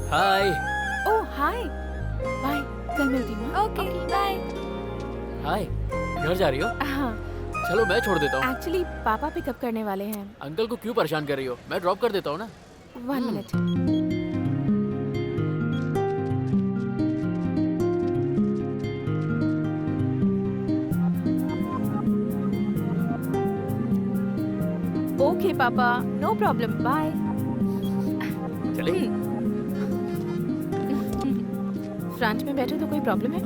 हाय। ओह हाय, bye, कल मिलती हूँ। Okay bye. हाय, घर जा रही हो? हाँ, चलो मैं छोड़ देता हूँ। एक्चुअली पापा पिकअप करने वाले हैं। अंकल को क्यों परेशान कर रही हो? मैं ड्रॉप कर देता हूँ ना। 1 मिनट। ओके पापा, नो प्रॉब्लम, बाय। चले? फ्रंट में बैठे तो कोई प्रॉब्लम है?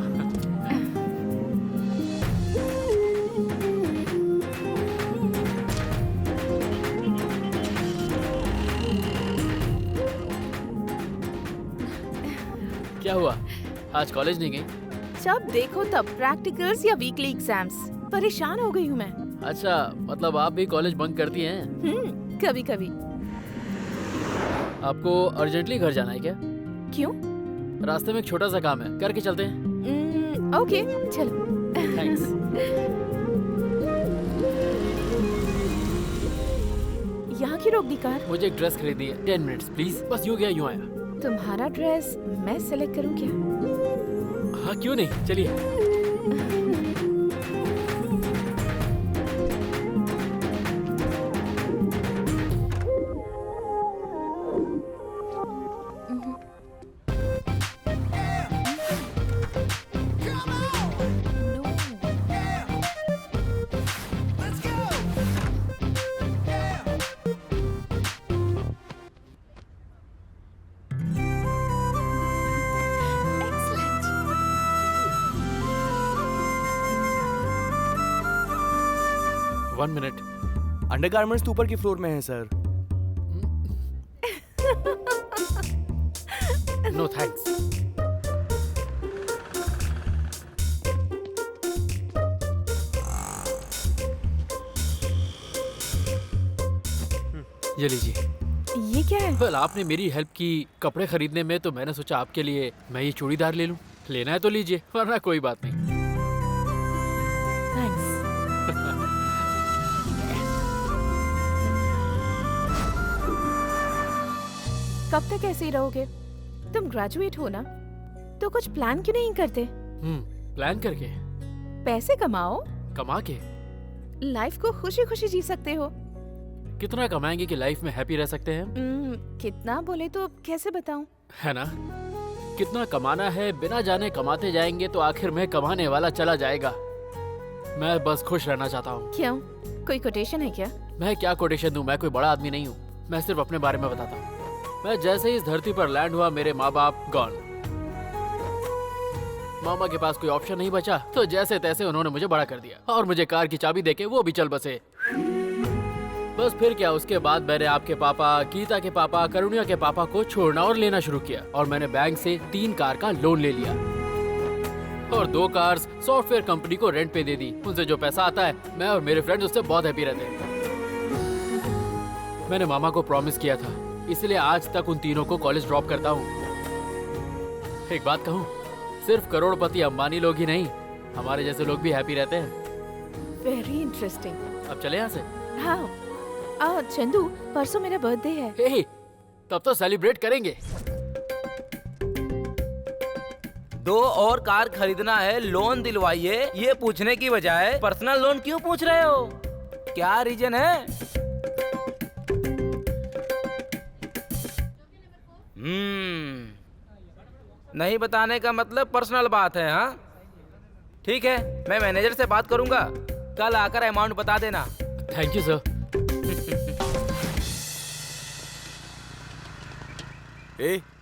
क्या हुआ? आज कॉलेज नहीं गई? जब देखो तब प्रैक्टिकल्स या वीकली एग्जाम्स, परेशान हो गई हूँ मैं। अच्छा, मतलब आप भी कॉलेज बंक करती हैं? कभी कभी। आपको अर्जेंटली घर जाना है क्या? क्यों? रास्ते में एक छोटा सा काम है, करके चलते हैं। ओके, चलो। थैंक्स। यहाँ की रोक दी कार? मुझे एक ड्रेस खरीदनी है, 10 मिनट्स प्लीज। बस यूँ गया यूँ आया। तुम्हारा ड्रेस मैं सेलेक्ट करूँ क्या? हाँ क्यों नहीं, चलिए। One minute. अंडरगारमेंट्स तो ऊपर की फ्लोर में है सर। No thanks. ये लीजिए। ये क्या है? वेल, आपने मेरी हेल्प की कपड़े खरीदने में, तो मैंने सोचा आपके लिए मैं ये चूड़ीदार ले लूं। लेना है तो लीजिए, वरना कोई बात नहीं। थैंक्स। कब तक ऐसे ही रहोगे? तुम ग्रेजुएट हो ना, तो कुछ प्लान क्यों नहीं करते? प्लान करके? पैसे कमाओ, कमा के? लाइफ को खुशी खुशी जी सकते हो। कितना कमाएंगे कि लाइफ में हैप्पी रह सकते हैं? कितना बोले तो कैसे बताऊं? है ना? कितना कमाना है, बिना जाने कमाते जाएंगे तो आखिर में कमाने वाला चला जाएगा। मैं बस खुश रहना चाहता हूँ। क्यों? कोई कोटेशन है क्या? मैं क्या कोटेशन दूं? मैं कोई बड़ा आदमी नहीं हूँ। मैं सिर्फ अपने बारे में बताता हूँ। मैं जैसे ही इस धरती पर लैंड हुआ, मेरे माँ बाप गॉन। मामा के पास कोई ऑप्शन नहीं बचा, तो जैसे तैसे उन्होंने मुझे बड़ा कर दिया और मुझे कार की चाबी देके वो भी चल बसे। बस फिर क्या, उसके बाद मैंने आपके पापा, गीता के पापा, करुणिया के पापा को छोड़ना और लेना शुरू किया और मैंने बैंक से 3 कार का लोन ले लिया और 2 कार्स सॉफ्टवेयर कंपनी को रेंट पे दे दी। उनसे जो पैसा आता है, मैं और मेरे फ्रेंड्स उससे बहुत हैप्पी रहते हैं। मैंने मामा को प्रॉमिस किया था, इसलिए आज तक उन तीनों को कॉलेज ड्रॉप करता हूँ। एक बात कहूँ, सिर्फ करोड़पति अंबानी लोग ही नहीं, हमारे जैसे लोग भी हैप्पी रहते हैं। Very interesting. अब चले यहाँ से। हाँ, चंदू, परसों मेरा बर्थडे है। हे, तब तो सेलिब्रेट करेंगे। 2 और कार खरीदना है, लोन दिलवाइए, ये पूछने की बजाय पर्सनल लोन क्यों पूछ रहे हो? क्या रीजन है? नहीं बताने का मतलब पर्सनल बात है। हाँ ठीक है, मैं मैनेजर से बात करूंगा, कल आकर अमाउंट बता देना। Thank you sir.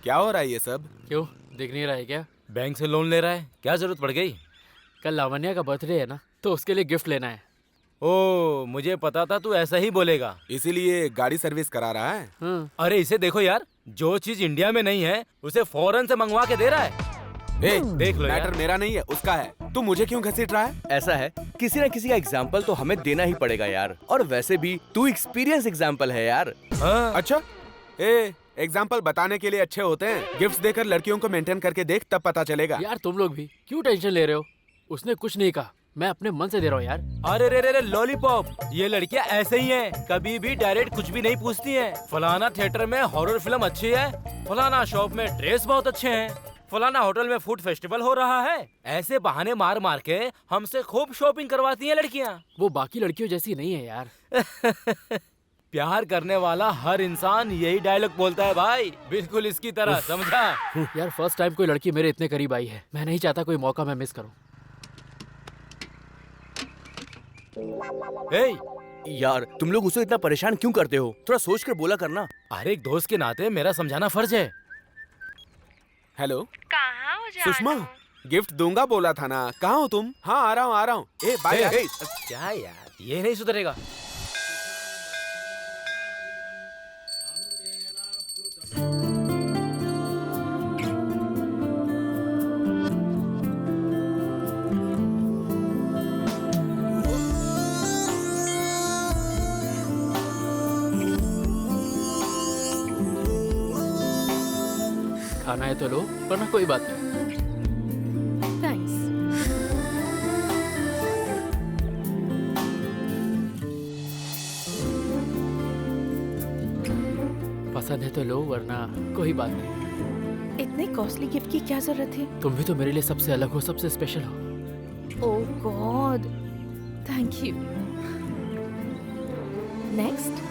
क्या हो रहा है ये सब? क्यों, दिख नहीं रहा है क्या? बैंक से लोन ले रहा है, क्या जरूरत पड़ गई? कल लावण्या का बर्थडे है ना, तो उसके लिए गिफ्ट लेना है। ओ, मुझे पता था तू ऐसा ही बोलेगा। इसीलिए गाड़ी सर्विस करा रहा है। अरे इसे देखो यार, जो चीज इंडिया में नहीं है उसे फॉरेन से मंगवा के दे रहा है। देख लो यार। मैटर मेरा नहीं है, उसका है। तू मुझे क्यों घसीट रहा है? ऐसा है, किसी न किसी का एग्जाम्पल तो हमें देना ही पड़ेगा यार। और वैसे भी तू एक्सपीरियंस एग्जाम्पल है यार। हाँ। अच्छा, एग्जाम्पल बताने के लिए अच्छे होते हैं, गिफ्ट्स देकर लड़कियों को मेंटेन करके देख, तब पता चलेगा। यार तुम लोग भी क्यों टेंशन ले रहे हो? उसने कुछ नहीं कहा, मैं अपने मन से दे रहा हूँ यार। अरे रे रे रे लॉलीपॉप, ये लड़कियां ऐसे ही हैं, कभी भी डायरेक्ट कुछ भी नहीं पूछती हैं। फलाना थिएटर में हॉरर फिल्म अच्छी है, फलाना शॉप में ड्रेस बहुत अच्छे हैं, फलाना होटल में फूड फेस्टिवल हो रहा है। ऐसे बहाने मार मार के हमसे खूब शॉपिंग करवाती हैं लड़कियां। वो बाकी लड़कियों जैसी नहीं है यार। प्यार करने वाला हर इंसान यही डायलॉग बोलता है भाई, बिल्कुल इसकी तरह, समझा? यार फर्स्ट टाइम कोई लड़की मेरे इतने करीब आई है, मैं नहीं चाहता कोई मौका मैं मिस करूँ। ए, यार तुम लोग उसे इतना परेशान क्यों करते हो? थोड़ा सोच कर बोला करना। अरे एक दोस्त के नाते मेरा समझाना फर्ज है। हेलो कहाँ हो जा सुषमा, गिफ्ट दूंगा बोला था ना, कहाँ हो तुम? हाँ आ रहा हूँ। ए बाय। ए, क्या यार, ये नहीं सुधरेगा। खाना है तो लो, वरना कोई बात नहीं। थैंक्स। पसंद है तो लो, वरना कोई बात नहीं। इतने कॉस्टली गिफ्ट की क्या जरूरत है? तुम भी तो मेरे लिए सबसे अलग हो, सबसे स्पेशल हो। ओह गॉड, थैंक यू। नेक्स्ट।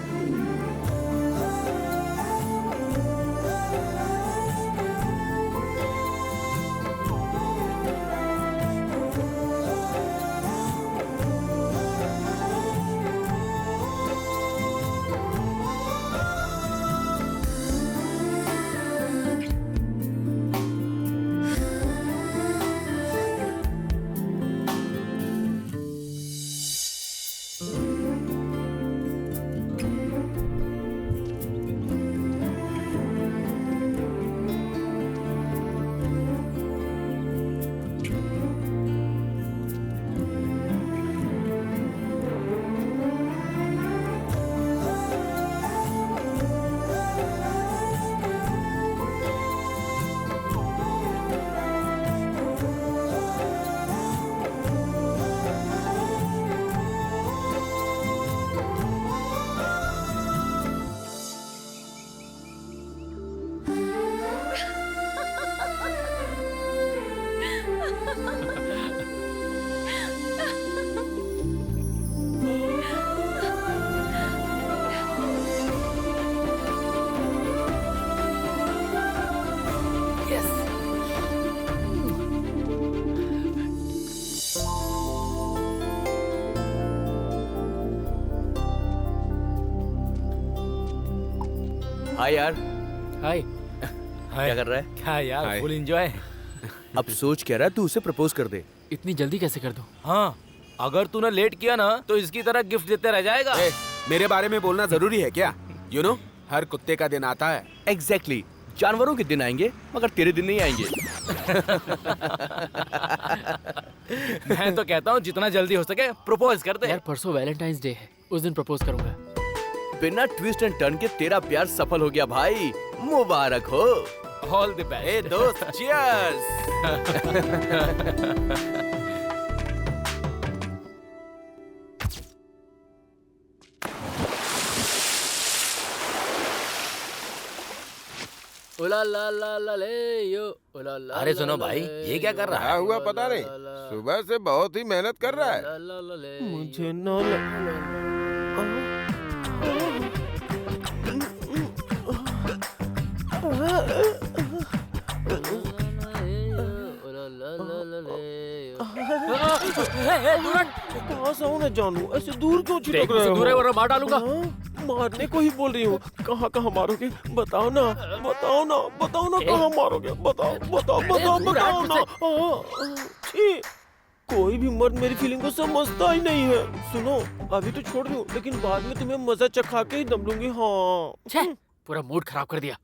हाय यार। हाय। क्या कर रहा है? क्या यार, हाय। Full enjoy. अब सोच कह रहा है तू उसे प्रपोज कर दे। इतनी जल्दी कैसे कर दूं? हाँ, अगर तूने लेट किया ना तो इसकी तरह गिफ्ट देते रह जाएगा। ए, मेरे बारे में बोलना जरूरी है क्या? यू नो, हर कुत्ते का दिन आता है। एग्जैक्टली, जानवरों के दिन आएंगे मगर तेरे दिन नहीं आएंगे। मैं तो कहता हूँ जितना जल्दी हो सके प्रपोज कर दे। यार परसों वैलेंटाइंस डे है, उस दिन प्रपोज करूंगा। बिना ट्विस्ट एंड टर्न के तेरा प्यार सफल हो गया भाई, मुबारक हो। All the best. ए दोस्त, चीयर्स। ओला ला ला ला ले यो, ओला ला। अरे सुनो भाई, ये क्या कर रहा क्या है? हुआ पता नहीं, सुबह से बहुत ही मेहनत कर रहा है। मुझे पास आओ ना जानू, ऐसे दूर क्यों छिटक रहे हो? दूर है वरना मार डालूंगा। हाँ, मारने को ही बोल रही हूँ। कहाँ कहाँ मारोगे? बताओ ना, बताओ ना, बताओ ना, कहाँ मारोगे? बताओ बताओ बताओ बताओ ना। हाँ, छी, कोई भी मर्द मेरी फीलिंग को समझता ही नहीं है। सुनो, अभी तो छोड़ दूँ, लेकिन बाद में तुम्हें मजा चखा के ही दम लूंगी। हाँ, छे, पूरा मूड खराब कर दिया।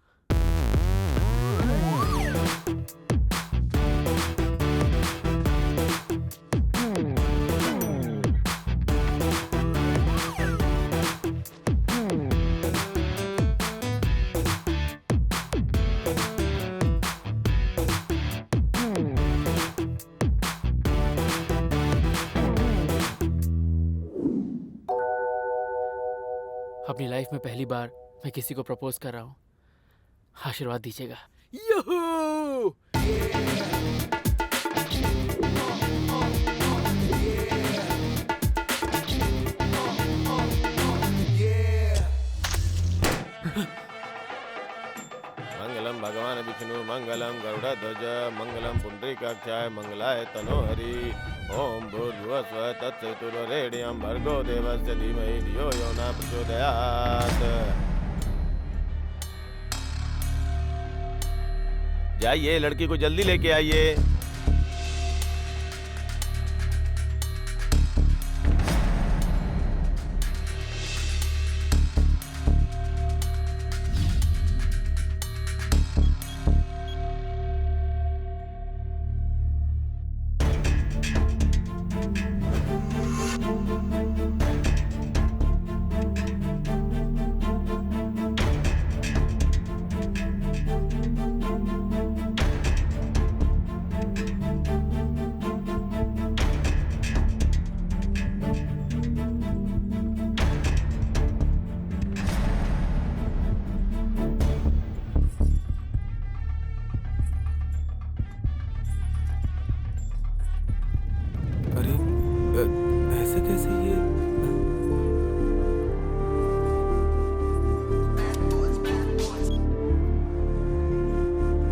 अपनी लाइफ में पहली बार मैं किसी को प्रपोज कर रहा हूँ, आशीर्वाद दीजिएगा। यूहू! मंगलम भगवान विष्णु मंगलम गरुड़ध्वज मंगलम पुंडरीकाक्षाय मंगलाय तनोहरि। ओम भूर्भुवः स्वः तत्सवितुर्वरेण्यं भर्गो देवस्य धीमहि धियो यो न प्रचोदयात्। जाइए, लड़की को जल्दी लेके आइए। अरे ऐसे कैसे ये?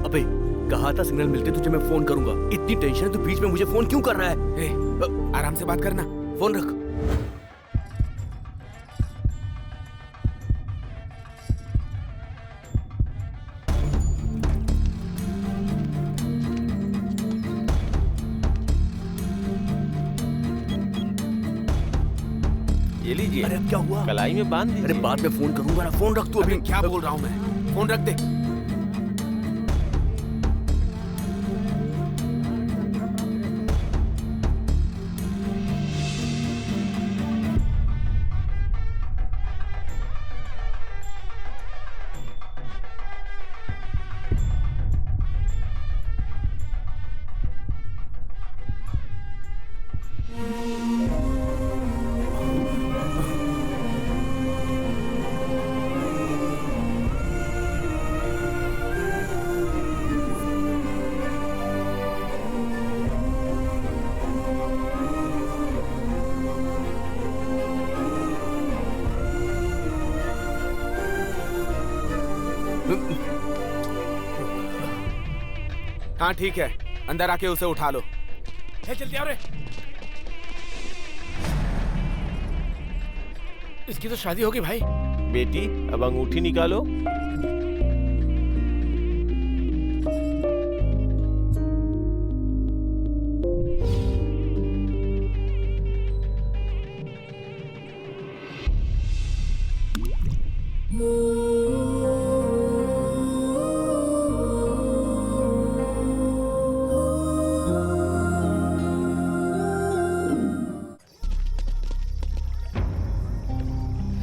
अबे कहा था सिग्नल मिलते तुझे मैं फोन करूंगा। इतनी टेंशन है तो बीच में मुझे फोन क्यों कर रहा है? ए, आराम से बात करना। फोन रख। ये लीजिए। अरे अब क्या हुआ? कलाई में बांध दीजिए। अरे बाद में फोन करूंगा ना, फोन रख तू अभी। क्या बोल रहा हूँ मैं? फोन रख दे। हाँ ठीक है, अंदर आके उसे उठा लो। जल्दी आओ रे। इसकी तो शादी होगी भाई। बेटी अब अंगूठी निकालो।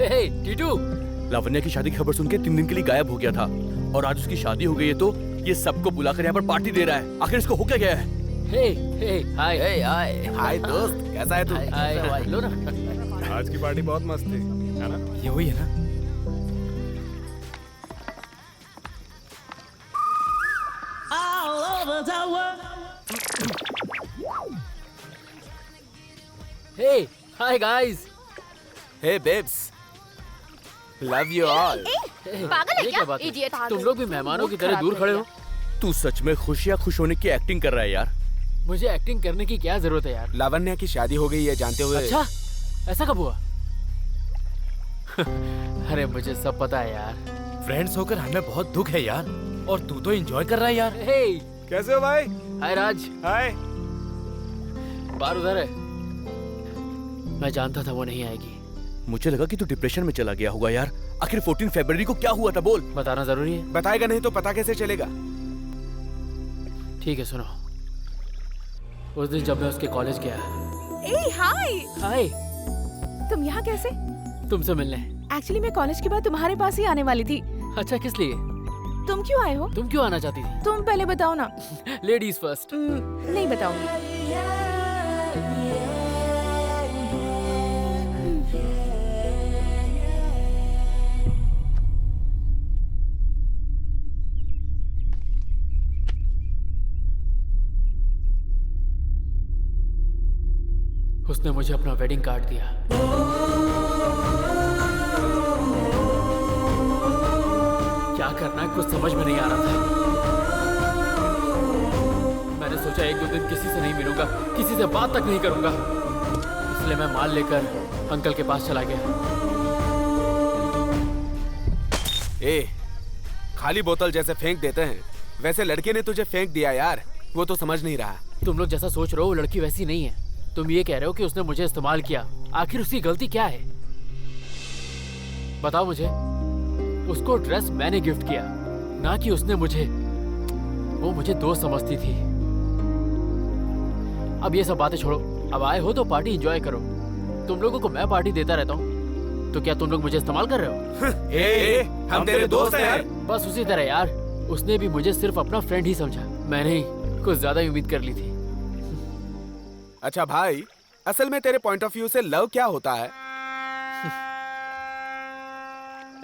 हे टीटू, लावण्या की शादी की खबर सुन के 3 दिन के लिए गायब हो गया था और आज उसकी शादी हो गई है तो ये सबको बुलाकर यहाँ पर पार्टी दे रहा है। आखिर इसको हो क्या गया है? हे हाय हाय हाय दोस्त, कैसा है तू? हाय लो ना। आज की पार्टी बहुत मस्त थी, है ना? ये वही है ना? Hey hi guys. Hey babes, love you all. पागल है ये क्या? बात है? Idiot। तुम लोग भी मेहमानों की तरह दूर खड़े हो। तू सच में खुश या खुश होने की एक्टिंग कर रहा है यार? मुझे एक्टिंग करने की क्या जरूरत है यार? लावण्या की शादी हो गई है जानते हुए। अच्छा, ऐसा कब हुआ? अरे मुझे सब पता है यार। फ्रेंड्स होकर हमें बहुत दुख है यार, और तू तो एंजॉय कर रहा है यार। हे कैसे हो भाई? हाय राज, हाय। बार उधर है। मैं जानता था वो नहीं आएगी। मुझे लगा कि तू डिप्रेशन में चला गया होगा यार। आखिर 14 फरवरी को क्या हुआ था बोल। बताना जरूरी है? बताएगा नहीं तो पता कैसे चलेगा? ठीक है सुनो। उस दिन जब मैं उसके कॉलेज गया। ए हाय, हाय, तुम यहाँ कैसे? तुमसे मिलने। एक्चुअली मैं कॉलेज के बाद तुम्हारे पास ही आने वाली थी। अच्छा, किस लिए? तुम क्यों आए हो? तुम क्यों आना चाहती थी? तुम पहले बताओ ना। Ladies first. नहीं बताऊंगी। उसने मुझे अपना वेडिंग कार्ड दिया। क्या करना है कुछ समझ में नहीं आ रहा था। मैंने सोचा एक दो दिन किसी से नहीं मिलूंगा, किसी से बात तक नहीं करूंगा, इसलिए मैं माल लेकर अंकल के पास चला गया। ए, खाली बोतल जैसे फेंक देते हैं वैसे लड़के ने तुझे फेंक दिया यार, वो तो समझ नहीं रहा। तुम लोग जैसा सोच रहे हो वो लड़की वैसी नहीं है। तुम ये कह रहे हो कि उसने मुझे इस्तेमाल किया, आखिर उसकी गलती क्या है? बताओ मुझे। उसको ड्रेस मैंने गिफ्ट किया, ना कि उसने मुझे। वो मुझे दोस्त समझती थी। अब ये सब बातें छोड़ो, अब आए हो तो पार्टी एंजॉय करो। तुम लोगों को मैं पार्टी देता रहता हूँ, तो क्या तुम लोग मुझे इस्तेमाल कर रहे हो? ए, हम तेरे दोस्त हैं यार। बस उसी तरह यार, उसने भी मुझे सिर्फ अपना फ्रेंड ही समझा। मैंने ही कुछ ज्यादा ही उम्मीद कर ली थी। अच्छा भाई, असल में तेरे पॉइंट ऑफ व्यू से लव क्या होता है?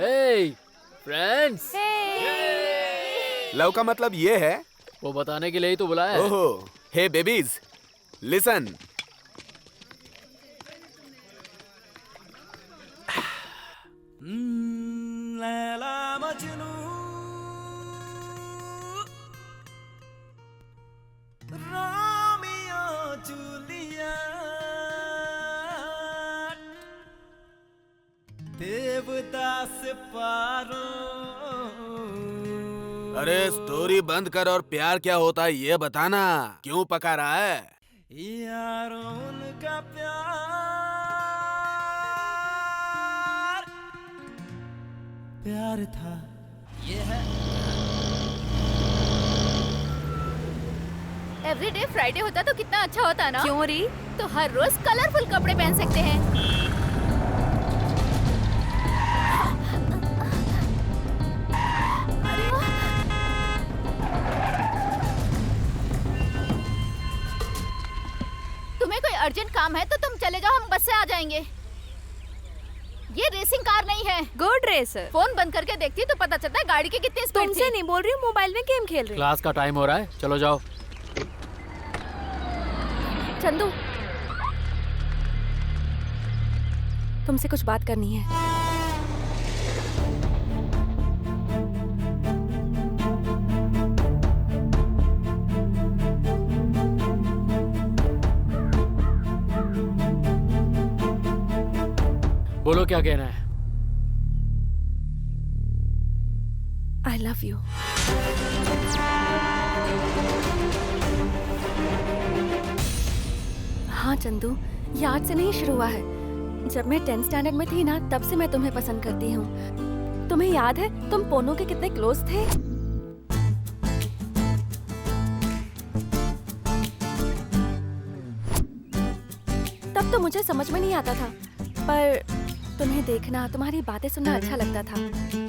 हे फ्रेंड्स, लव का मतलब ये है। वो बताने के लिए ही तो बुलाया है। ओहो, hey babies, listen. Laila Majnu, Romeo Juliet, Devdas Paro. अरे स्टोरी बंद कर और प्यार क्या होता है ये बताना, क्यों पका रहा है? यारों उनका प्यार प्यार था, ये है। एवरीडे फ्राइडे होता तो कितना अच्छा होता ना। क्यों री? तो हर रोज कलरफुल कपड़े पहन सकते हैं। तुम्हें कोई अर्जेंट काम है तो तुम चले जाओ, हम बस से आ जाएंगे। ये रेसिंग कार नहीं है। Good racer. फोन बंद करके देखती तो पता चलता है गाड़ी की कितनी स्पीड तुमसे थी। नहीं बोल रही हूँ, मोबाइल में गेम खेल रही हूँ। क्लास का टाइम हो रहा है, चलो जाओ। चंदू, तुमसे कुछ बात करनी है। बोलो क्या कहना है? I love you. हाँ चंदू, ये आज से नहीं शुरू हुआ है। जब मैं 10th स्टैंडर्ड में थी ना, तब से मैं तुम्हें पसंद करती हूँ। तुम्हें याद है तुम पोनो के कितने क्लोज थे? तब तो मुझे समझ में नहीं आता था, पर तुम्हें देखना, तुम्हारी बातें सुनना अच्छा लगता था।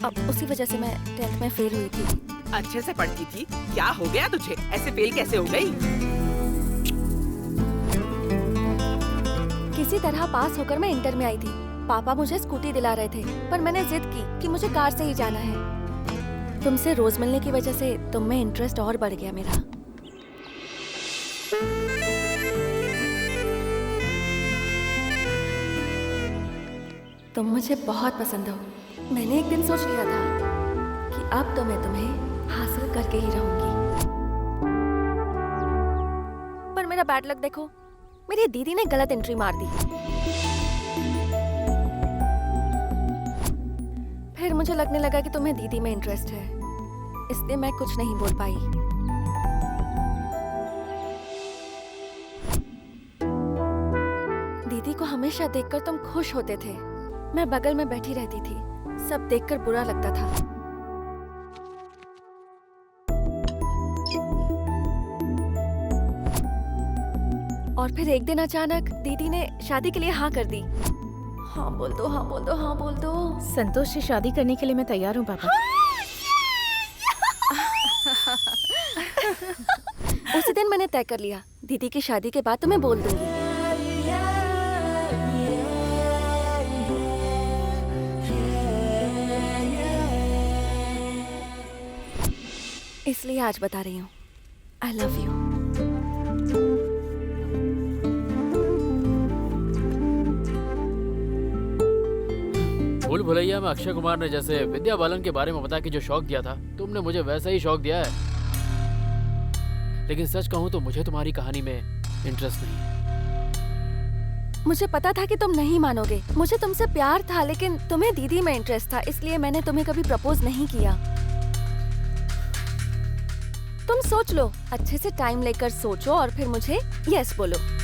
अब उसी वजह से मैं 10th में फेल हुई थी। अच्छे से पढ़ती थी, क्या हो गया तुझे? ऐसे फेल कैसे हो गई? किसी तरह पास होकर मैं इंटर में आई थी। पापा मुझे स्कूटी दिला रहे थे, पर मैंने जिद की कि मुझे कार से ही जाना है। तुमसे रोज मिलने की वजह से तुम में इंटरेस्ट और बढ़ गया मेरा। तुम मुझे बहुत पसंद हो। मैंने एक दिन सोच लिया था कि अब तो मैं तुम्हें हासिल करके ही रहूंगी। पर मेरा बैड लक देखो, मेरी दीदी ने गलत एंट्री मार दी। फिर मुझे लगने लगा कि तुम्हें दीदी में इंटरेस्ट है, इसलिए मैं कुछ नहीं बोल पाई। दीदी को हमेशा देखकर तुम खुश होते थे। मैं बगल में बैठी रहती थी, सब देखकर बुरा लगता था। और फिर एक दिन अचानक दीदी ने शादी के लिए हाँ कर दी। हाँ बोल दो, हाँ बोल दो, हाँ बोल दो। संतोष से शादी करने के लिए मैं तैयार हूँ पापा। उसी दिन मैंने तय कर लिया, दीदी की शादी के बाद तुम्हें बोल दूंगी। इसलिए आज बता रही हूँ, आई लव यू। भूल भुलैया में अक्षय कुमार ने जैसे विद्या बालन के बारे में बता के जो शौक दिया था, तुमने मुझे वैसा ही शौक दिया है। लेकिन सच कहूँ तो मुझे तुम्हारी कहानी में इंटरेस्ट नहीं है। मुझे पता था कि तुम नहीं मानोगे। मुझे तुमसे प्यार था, लेकिन तुम्हें दीदी में इंटरेस्ट था, इसलिए मैंने तुम्हें कभी प्रपोज नहीं किया। तुम सोच लो, अच्छे से टाइम लेकर सोचो और फिर मुझे यस बोलो।